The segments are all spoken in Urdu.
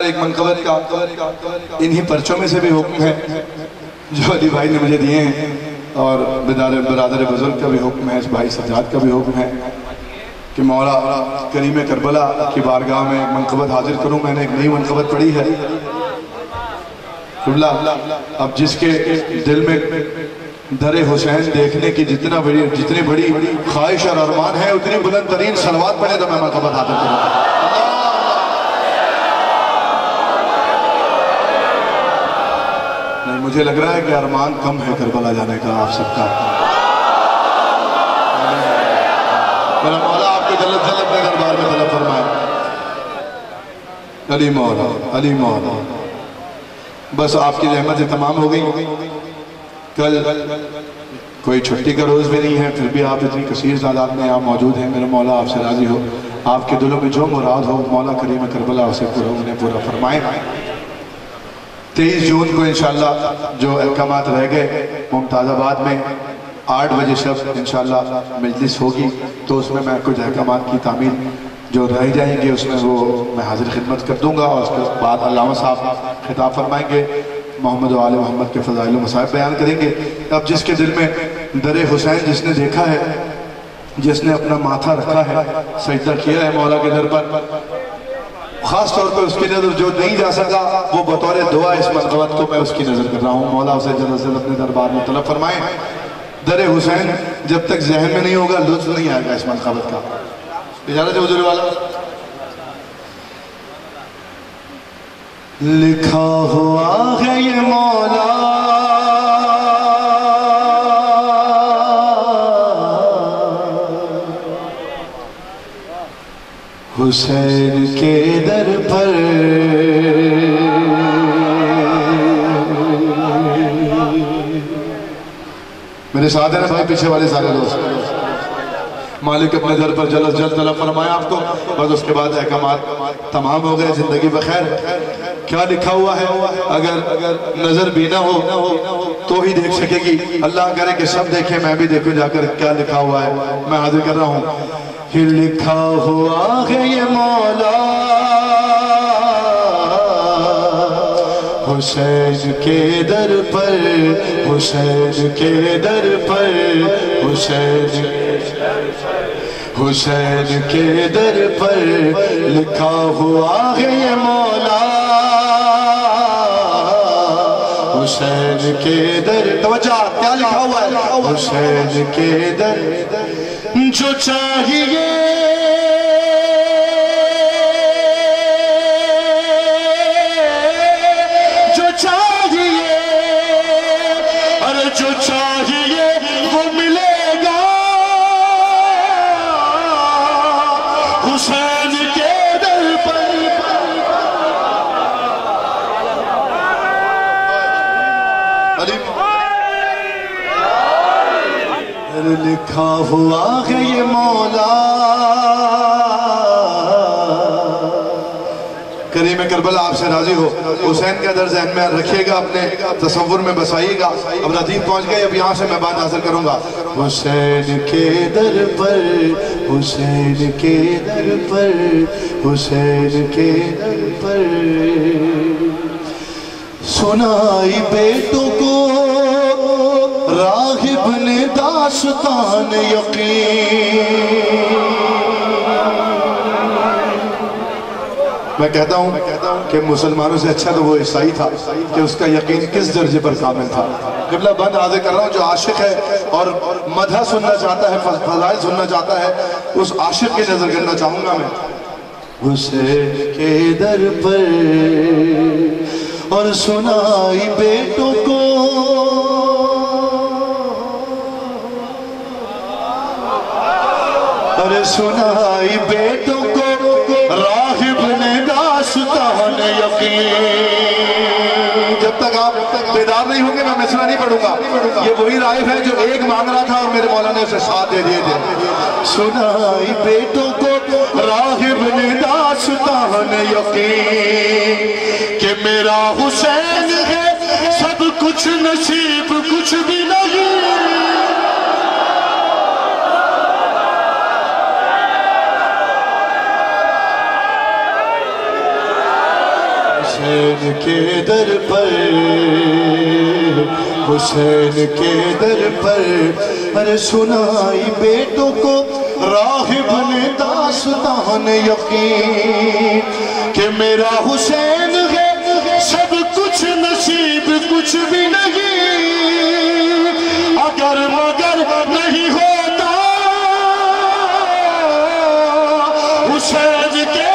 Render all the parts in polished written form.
ایک منقبت کا انہی پرچوں میں سے بھی حکم ہے جو علی بھائی نے مجھے دیے ہیں، اور برادر بزرگ کا بھی حکم ہے، اس بھائی سجاد کا بھی حکم ہے کہ مولا کریم کربلا کی بارگاہ میں ایک منقبت حاضر کروں۔ میں نے ایک نئی منقبت پڑھی ہے۔ اب جس کے دل میں در حسین دیکھنے کی جتنی بڑی خواہش اور ارمان ہے، اتنی بلند ترین صلوات پڑھے تو میں منقبت حاضر کروں۔ مجھے لگ رہا ہے کہ ارمان کم ہے کربلا جانے کا آپ سب کا۔ میرا مولا آپ کو جلد اپنے دربار میں طلب فرمائے۔ علی مولا، علی مولا، بس آپ کی رحمتیں تمام ہو گئی۔ کل کوئی چھٹی کا روز بھی نہیں ہے، پھر بھی آپ اتنی کثیر تعداد میں آپ موجود ہیں۔ میرا مولا آپ سے راضی ہو، آپ کے دلوں میں جو مراد ہو مولا کریم کربلا اسے انہیں پورا فرمائے۔ 23 جون کو انشاءاللہ جو احکامات رہ گئے ممتاز آباد میں 8 بجے شب انشاءاللہ مجلس ہوگی، تو اس میں کچھ احکامات کی تعمیل جو رہ جائیں گے اس میں وہ میں حاضر خدمت کر دوں گا، اور اس کے بعد علامہ صاحب خطاب فرمائیں گے، محمد و آل محمد کے فضائل و مصائب بیان کریں گے۔ اب جس کے دل میں در حسین جس نے دیکھا ہے، جس نے اپنا ماتھا رکھا ہے، سجدہ کیا ہے مولا کے در پر، خاص طور پر اس کی نظر جو نہیں جا سکا، وہ بطور دعا اس منقبت کو میں اس کی نظر کر رہا ہوں۔ مولا اسے جلد سے جلد اپنے دربار میں طلب فرمائیں۔ در حسین جب تک ذہن میں نہیں ہوگا لطف نہیں آئے گا اس منقبت کا۔ اجازت ہے حضور والا؟ لکھا ہوا ہے یہ مولا حسین کے در پر، میرے ساتھ ہیں نا بھائی پیچھے والے سارے دوست؟ مالک اپنے در پر جلد جلد طلب فرمایا آپ کو، بس اس کے بعد احکامات تمام ہو گئے، زندگی بخیر۔ کیا لکھا ہوا ہے اگر نظر بھی نہ ہو تو ہی دیکھ سکے گی، اللہ کرے کہ سب دیکھیں، میں بھی دیکھوں جا کر کیا لکھا ہوا ہے، میں حاضر کر رہا ہوں۔ ہی لکھا ہوا ہے یہ مولا حسین کے در پر، حسین کے در پر، حسین کے در پر لکھا ہوا ہے یہ مولا حسین کے در۔ توجہ، کیا لکھا ہوا ہے؟ حسین کے در جو چاہیے وہ ملے گا حسین کے در پر۔ لکھا ہوا ہے یہ مولا کریم کربلا آپ سے راضی ہو، حسین کا در ذہن میں رکھیے گا، اپنے تصور میں بسائیے گا۔ اب لطیف پہنچ گئے، اب یہاں سے میں بات حاصل کروں گا۔ حسین کے در پر، حسین کے در پر، حسین کے در پر سنائی بیٹوں کو راغب نے داستان یقین۔ میں کہتا ہوں کہ مسلمانوں سے اچھا تو وہ عیسائی تھا کہ اس کا یقین کس درجے پر کامل تھا۔ قبلہ بند حاضر کر رہا ہوں، جو عاشق ہے اور مدح سننا چاہتا ہے، فضائل سننا چاہتا ہے، اس عاشق کی نظر کرنا چاہوں گا میں۔ حسین کے در پر اور سنائی بیٹوں کو اور سنائی بیٹوں کو راہب نے داستان یقین۔ جب تک آپ بیدار نہیں ہوں گے میں مسئلہ نہیں پڑھوں گا۔ یہ وہی راہب ہے جو ایک مانگ رہا تھا اور میرے مولا نے اسے ساتھ دے دیے تھے۔ سنائی بیٹوں کو راہب نے داستان یقین کہ میرا حسین ہے سب کچھ نصیب کچھ بھی نہیں۔ حسین کے در پر حسین کے در پر ارے سنائی بیٹوں کو راہب نے داستان یقین کہ میرا حسین ہے سب کچھ نصیب کچھ بھی نہیں اگر مگر نہیں ہوتا حسین کے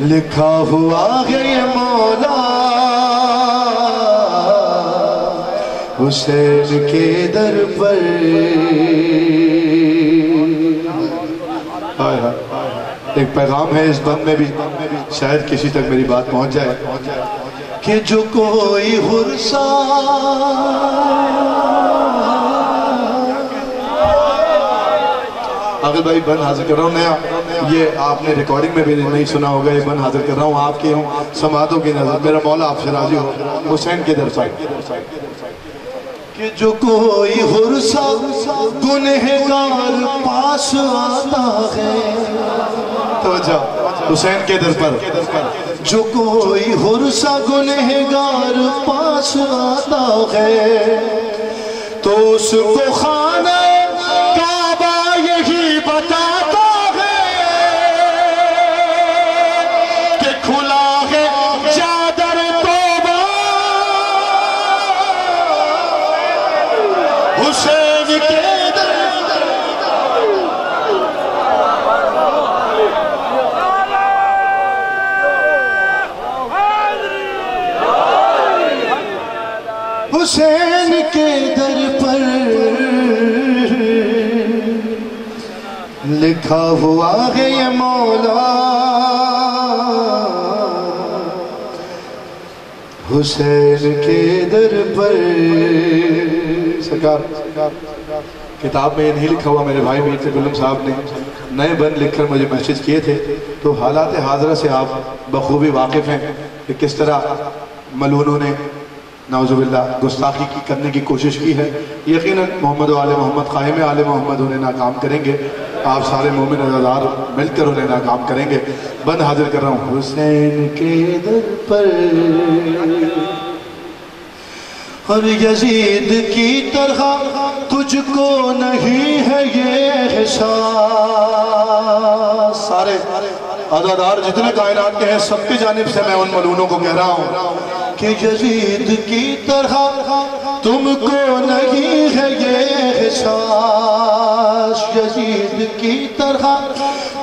لکھا ہوا ہے یہ مولا حسین کے در پر ایک پیغام ہے اس بند میں بھی شاید کسی تک میری بات پہنچ جائے کہ جو کوئی حرصہ عاقل بھائی بند حاضر کر رہا ہوں نیا یہ آپ نے ریکارڈنگ میں بھی نہیں سنا ہوگا یہ بند حاضر کر رہا ہوں آپ کی سماعتوں کی نظر میرا مولا آپ سے راضی ہو حسین کے در پر کہ جو کوئی حرصہ گنہگار پاس آتا ہے توجہ حسین کے در پر جو کوئی حرصہ گنہگار پاس آتا ہے تو اس کو خانہ کعبہ یہی بتاتا ہے کہ کھلا ہے چادر توبہ حسین کے در حسین کے در پر لکھا ہوا ہے یہ مولا حسین کے در پر سرکار کتاب میں یہ نہیں لکھا ہوا میرے بھائی میر غلام صاحب نے نئے بند لکھ کر مجھے میسیج کیے تھے تو حالات حاضرہ سے آپ بخوبی واقف ہیں کہ کس طرح ملونوں نے نعوذ باللہ گستاخی کرنے کی کوشش کی ہے یقیناً محمد و آل محمد قائم آل محمد انہیں ناکام کریں گے آپ سارے مومن عزادار مل کر انہیں ناکام کریں گے بند حاضر کر رہا ہوں حسین کے در پر اور یزید کی طرح تجھ کو نہیں ہے یہ احساس سارے عزادار جتنے کائنات کے ہیں سب کی جانب سے میں ان ملونوں کو کہہ رہا ہوں کہ یزید کی طرح تم کو نہیں ہے یہ احساس یزید کی طرح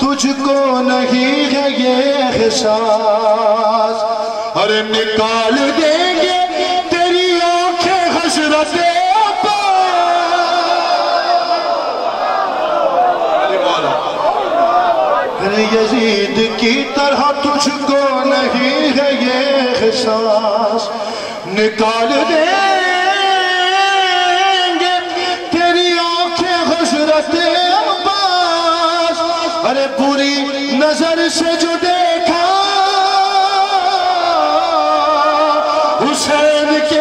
تجھ کو نہیں ہے یہ احساس ارے نکال دیں گے تیری آنکھیں حسرت ارے یزید کی طرح تجھ کو نہیں ہے یہ احساس نکال دیں گے تیری آنکھیں حسرت عباس ارے بری نظر سے جو دیکھا حسین کے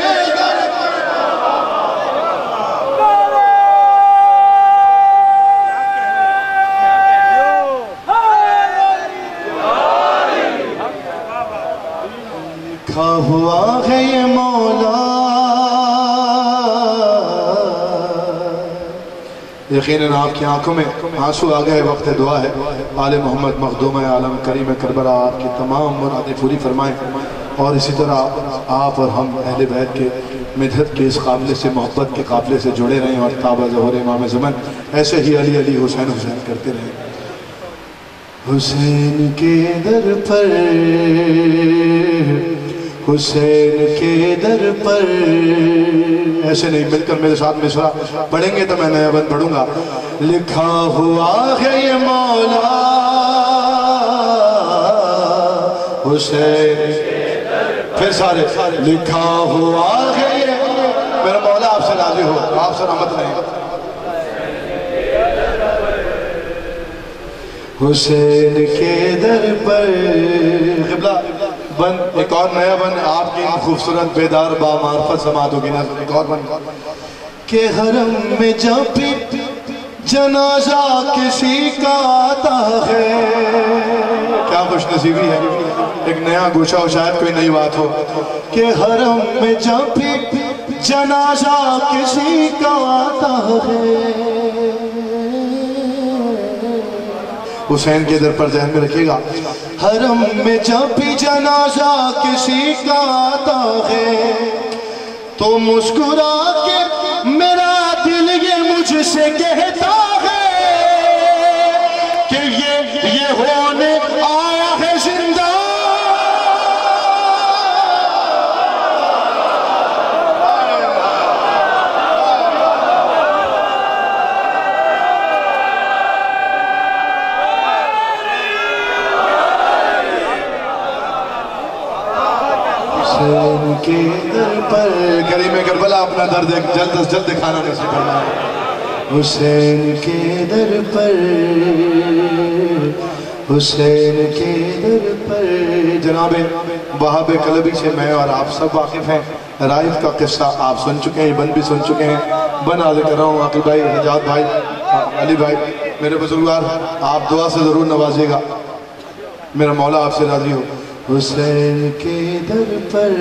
ہوا ہے یہ مولا یقیناً آپ کی آنکھوں میں آنسو آ گئے وقت دعا ہے آل محمد مخدوم عالم کریم کربلا آپ کی تمام مرادیں پوری فرمائیں اور اسی طرح آپ اور ہم اہل بیت کے مدحت کے اس قابلے سے محبت کے قابلے سے جڑے رہیں اور تابع ظہور امام زمن ایسے ہی علی علی حسین حسین کرتے رہیں حسین کے در پر حسین کے در پر ایسے نہیں مل کر میرے ساتھ مصرع پڑھیں گے تو میں نیا بند پڑھوں گا لکھا ہوا ہے یہ مولا حسین پھر سارے لکھا ہوا ہے یہ میرا مولا آپ سے راضی ہو آپ سلامت رہیں. حسین کے در پر قبلہ بند ایک اور نیا بند آپ کی خوبصورت بیدار با معرفت سماعتوں کی نظر. ایک اور بند کہ حرم میں جب بھی جنازہ کسی کا آتا ہے. کیا خوش نصیبی ہے. ایک نیا گوشہ ہو شاید کوئی نئی بات ہو کہ حرم میں جب بھی جنازہ کسی کا آتا ہے. حسین کے در پر ذہن میں رکھیے گا. حرم میں جب بھی جنازہ کسی کا آتا ہے تو مسکرا کے میرا دل یہ مجھ سے کہتا ہے کہ یہ ہونے آیا ہے زندہ. حسین کے در پر کریم کربلا اپنا درد جلد از جلد دکھانا نصیب فرمائے. حسین کے در پر حسین کے در پر جناب وہاب کلبی سے میں اور آپ سب واقف ہیں. رائف کا قصہ آپ سن چکے ہیں, بن بھی سن چکے ہیں. بن عرض کر رہا ہوں عاقب بھائی, حجات بھائی, علی بھائی, میرے بزرگوار, آپ دعا سے ضرور نوازیے گا, میرا مولا آپ سے راضی ہو. حسین کے در پر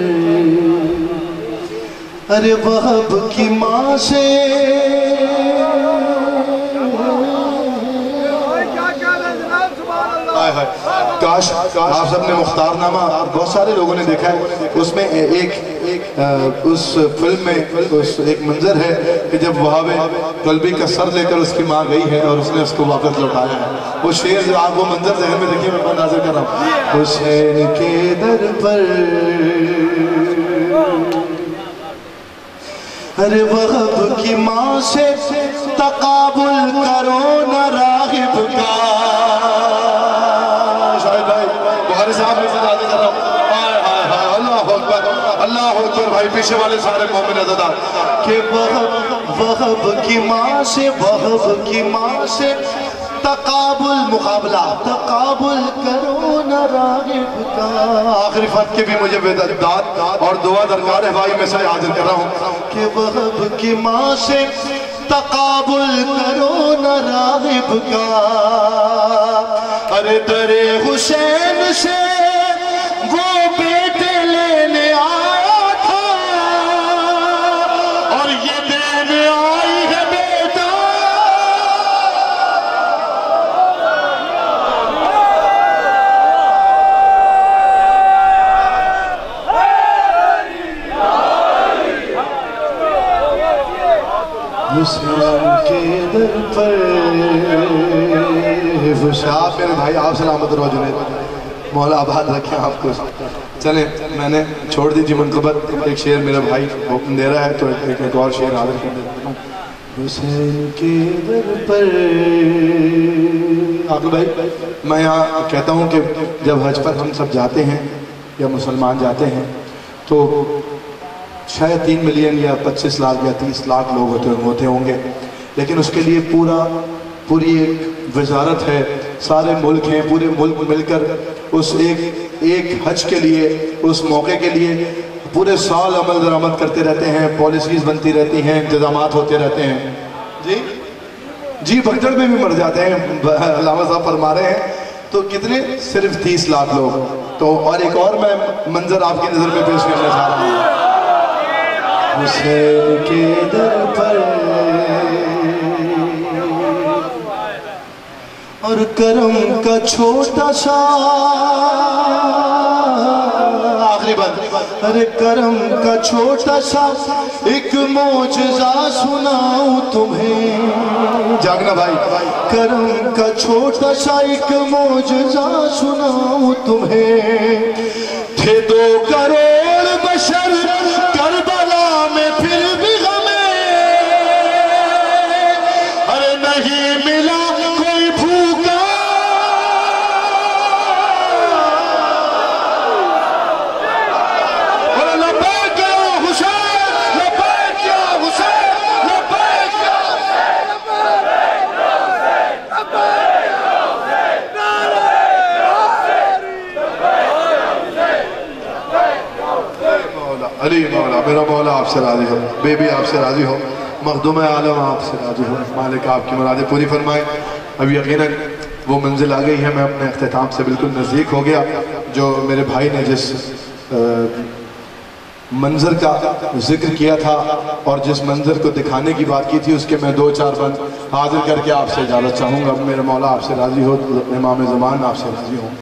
ارے وہب کی ماں سے کاش آپ سب نے مختار نامہ بہت سارے لوگوں نے دیکھا ہے. اس میں اس فلم میں ایک منظر ہے کہ جب وہاب قلبی کا سر لے کر اس کی ماں گئی ہے اور اس نے اس کو واپس لوٹایا ہے. وہ شعر آپ وہ منظر ذہن میں دیکھیے, میں ناظر کر رہا ہوں. حسین کے در پر ارے وہب کی ماں سے تقابل کرو نہ راغب کا. شاہد بھائی بخاری صاحب میں سے ناظر کر رہا ہوں. اللہ اکبر, اللہ اکبر بھائی, پیچھے والے سارے مومن عزیزان کہ وہب کی ماں سے تقابل مقابلہ تقابل کرو نہ راغب کا. آخری فت کے بھی مجھے داد اور دعا درکار ہے بھائی, میں سے حاضر کر رہا ہوں کہ وہب کی ماں سے تقابل کرو نہ راغب کا. ارے در حسین سے وہ بیٹے لینے آیا تھا اور یہ دینے آئی ہے بیٹا. حسین کے در پر آپ میرے بھائی, آپ سلامت رہو جنید, مولا آباد رکھیں آپ کو. چلیں میں نے چھوڑ دی جی منقبت, ایک شعر میرا بھائی حکم دے رہا ہے تو ایک اور شعر حاضر کر دیتا ہوں. حسین کے در پر عاقل بھائی, میں یہاں کہتا ہوں کہ جب حج پر ہم سب جاتے ہیں یا مسلمان جاتے ہیں تو شاید 3 ملین یا 25 لاکھ یا 30 لاکھ لوگ ہوتے ہوں گے, لیکن اس کے لیے پوری ایک وزارت ہے, سارے ملک ہیں, پورے ملک مل کر اس ایک حج کے لیے, اس موقع کے لیے پورے سال عمل درآمد کرتے رہتے ہیں, پالیسیز بنتی رہتی ہیں, انتظامات ہوتے رہتے ہیں. جی بھگدڑ میں بھی مر جاتے ہیں, علامہ صاحب فرما رہے ہیں. تو کتنے؟ صرف 30 لاکھ لوگ. تو اور ایک اور میں منظر آپ کی نظر میں پیش کرنا چاہ رہا ہوں. حسین کے در پر اور کرم کا چھوٹا سا آخری بات, ارے کرم کا چھوٹا سا ایک معجزہ سناؤں تمہیں. جاگنا بھائی, کرم کا چھوٹا سا ایک معجزہ سناؤں تمہیں. تھے 2 کروڑ بشر کربلا میں پھر بھی غمیں, ارے نہیں ملا کوئی بھوکا. اور لبیک یا حسین, لبیک یا حسین, لبیک علی مولا میرا مولا آپ سے راضی ہو، بیبی آپ سے راضی ہو، مخدوم عالم آپ سے راضی ہو، مالک آپ کی مرادیں پوری فرمائے۔ اب یقیناً وہ منزل آ گئی ہے، میں اپنے اختتام سے بالکل نزدیک ہو گیا۔ جو میرے بھائی نے جس منظر کا ذکر کیا تھا اور جس منظر کو دکھانے کی بات کی تھی، اس کے میں 2-4 بند حاضر کر کے آپ سے اجازت چاہوں گا۔ میرے مولا آپ سے راضی ہو، امام زمان آپ سے راضی ہوں۔